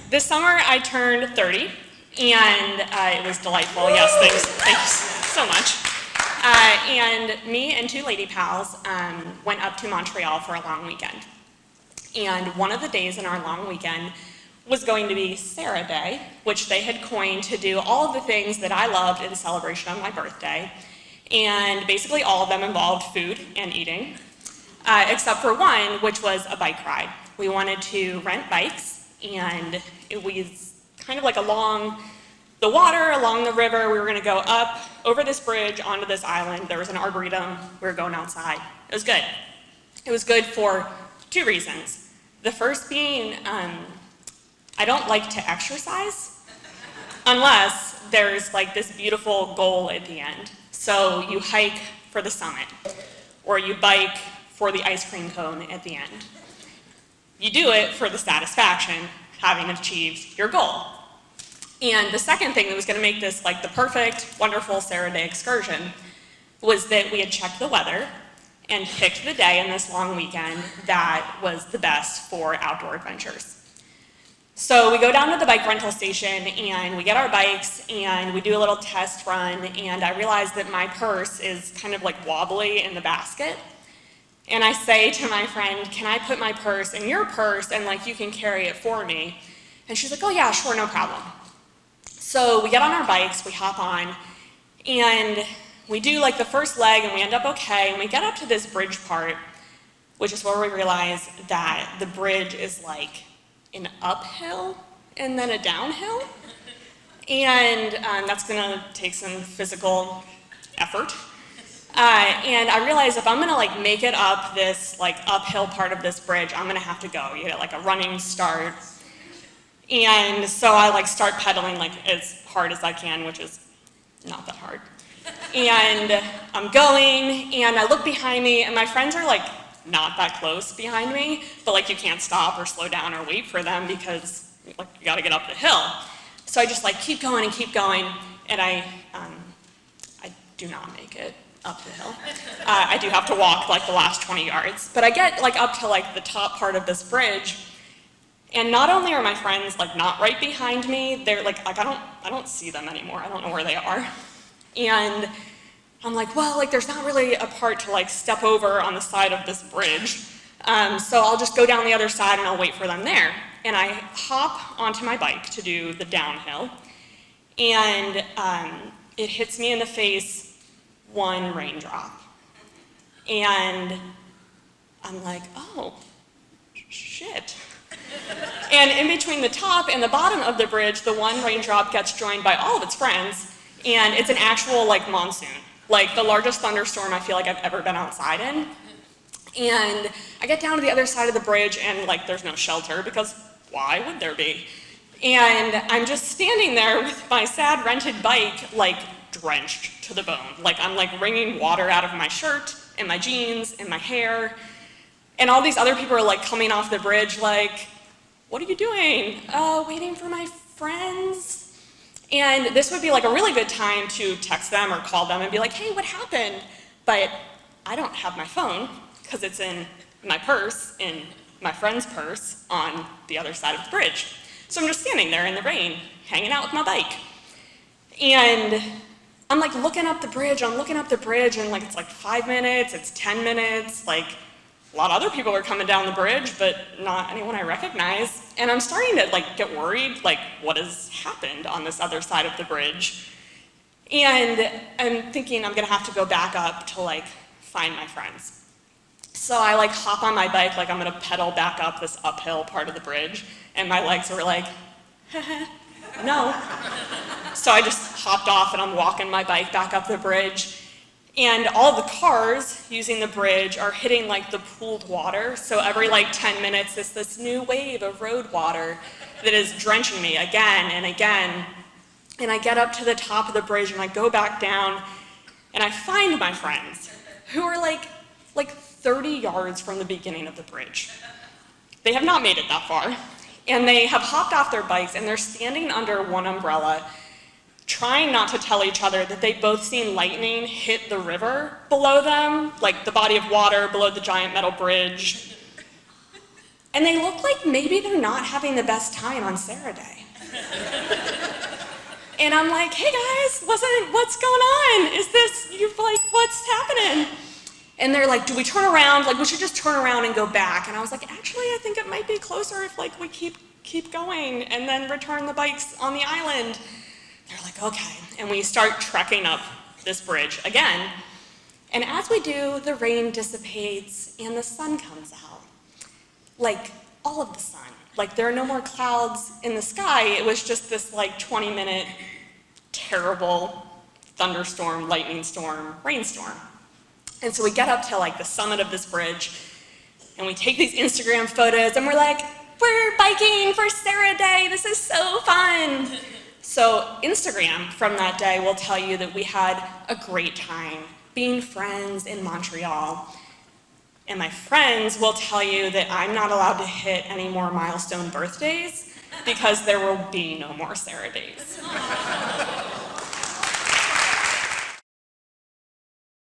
This summer I turned 30, and it was delightful. Yes, thanks so much. And me and two lady pals went up to Montreal for a long weekend. And one of the days in our long weekend was going to be Sarah Day, which they had coined to do all of the things that I loved in celebration of my birthday. And basically all of them involved food and eating, except for one, which was a bike ride. We wanted to rent bikes, and it was kind of like along the water, along the river. We were gonna go up over this bridge onto this island. There was an arboretum. We were going outside. It was good. It was good for two reasons. The first being, I don't like to exercise unless there's like this beautiful goal at the end. So you hike for the summit, or you bike for the ice cream cone at the end. You do it for the satisfaction, having achieved your goal. And the second thing that was gonna make this like the perfect, wonderful Sarah Day excursion was that we had checked the weather and picked the day in this long weekend that was the best for outdoor adventures. So we go down to the bike rental station and we get our bikes and we do a little test run, and I realize that my purse is kind of like wobbly in the basket. And I say to my friend, can I put my purse in your purse and like you can carry it for me? And she's like, oh yeah, sure, no problem. So we get on our bikes, we hop on, and we do like the first leg and we end up okay, and we get up to this bridge part, which is where we realize that the bridge is like an uphill and then a downhill. And that's gonna take some physical effort. And I realize if I'm gonna like make it up this like uphill part of this bridge, I'm gonna have to go. You get like a running start. And so I like start pedaling like as hard as I can, which is not that hard. And I'm going, and I look behind me, and my friends are like not that close behind me, but like you can't stop or slow down or wait for them because like you gotta get up the hill. So I just like keep going, and I do not make it up the hill. I do have to walk like the last 20 yards, but I get like up to like the top part of this bridge, and not only are my friends like not right behind me, they're like I don't see them anymore. I don't know where they are. And I'm like, well, like there's not really a part to like step over on the side of this bridge. So I'll just go down the other side and I'll wait for them there. And I hop onto my bike to do the downhill, and it hits me in the face, one raindrop. And I'm like, oh, shit. And in between the top and the bottom of the bridge, the one raindrop gets joined by all of its friends, and it's an actual like monsoon. Like the largest thunderstorm I feel like I've ever been outside in. And I get down to the other side of the bridge and like there's no shelter because why would there be? And I'm just standing there with my sad rented bike like drenched to the bone. Like I'm like wringing water out of my shirt and my jeans and my hair. And all these other people are like coming off the bridge like, what are you doing? Waiting for my friends. And this would be like a really good time to text them or call them and be like, hey, what happened? But I don't have my phone because it's in my purse, in my friend's purse on the other side of the bridge. So I'm just standing there in the rain, hanging out with my bike. And I'm like looking up the bridge, and like it's like 5 minutes, it's 10 minutes, like a lot of other people are coming down the bridge, but not anyone I recognize. And I'm starting to like get worried, like what has happened on this other side of the bridge? And I'm thinking I'm gonna have to go back up to like find my friends. So I like hop on my bike, like I'm gonna pedal back up this uphill part of the bridge, and my legs were like, no. So I just hopped off and I'm walking my bike back up the bridge. And all the cars using the bridge are hitting like the pooled water. So every like 10 minutes, it's this new wave of road water that is drenching me again and again. And I get up to the top of the bridge and I go back down and I find my friends who are like 30 yards from the beginning of the bridge. They have not made it that far. And they have hopped off their bikes and they're standing under one umbrella, trying not to tell each other that they both seen lightning hit the river below them, like the body of water below the giant metal bridge. and they look like maybe they're not having the best time on Sarah Day. And I'm like, hey guys, what's going on? What's happening? And they're like, do we turn around? Like, we should just turn around and go back. And I was like, actually, I think it might be closer if like we keep going and then return the bikes on the island. They're like, okay. And we start trekking up this bridge again. And as we do, the rain dissipates and the sun comes out. Like, all of the sun. Like, there are no more clouds in the sky. It was just this like 20-minute terrible thunderstorm, lightning storm, rainstorm. And so we get up to like the summit of this bridge and we take these Instagram photos and we're like, we're biking for Sarah Day. This is so fun. So Instagram from that day will tell you that we had a great time being friends in Montreal. And my friends will tell you that I'm not allowed to hit any more milestone birthdays because there will be no more Sarah Days.